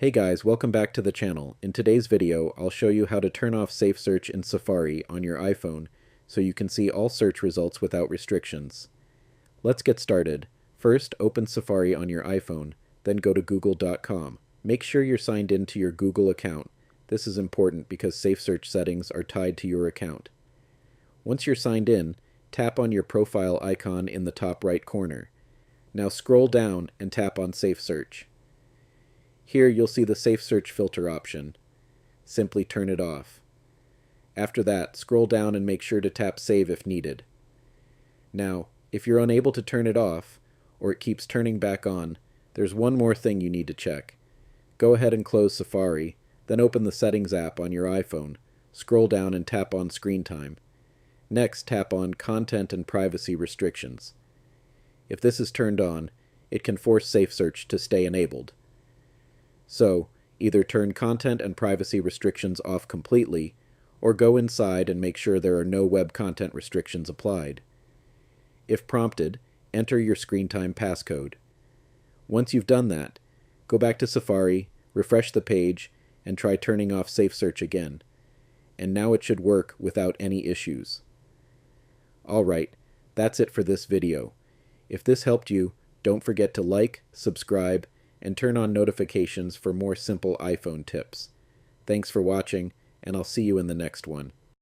Hey guys, welcome back to the channel. In today's video, I'll show you how to turn off Safe Search in Safari on your iPhone so you can see all search results without restrictions. Let's get started. First, open Safari on your iPhone, then go to google.com. Make sure you're signed in to your Google account. This is important because Safe Search settings are tied to your account. Once you're signed in, tap on your profile icon in the top right corner. Now scroll down and tap on Safe Search. Here you'll see the Safe Search filter option. Simply turn it off. After that, scroll down and make sure to tap Save if needed. Now, if you're unable to turn it off, or it keeps turning back on, there's one more thing you need to check. Go ahead and close Safari, then open the Settings app on your iPhone, scroll down and tap on Screen Time. Next, tap on Content and Privacy Restrictions. If this is turned on, it can force Safe Search to stay enabled. So, either turn content and privacy restrictions off completely, or go inside and make sure there are no web content restrictions applied. If prompted, enter your screen time passcode. Once you've done that, go back to Safari, refresh the page, and try turning off Safe Search again. And now it should work without any issues. Alright, that's it for this video. If this helped you, don't forget to like, subscribe, and turn on notifications for more simple iPhone tips. Thanks for watching, and I'll see you in the next one.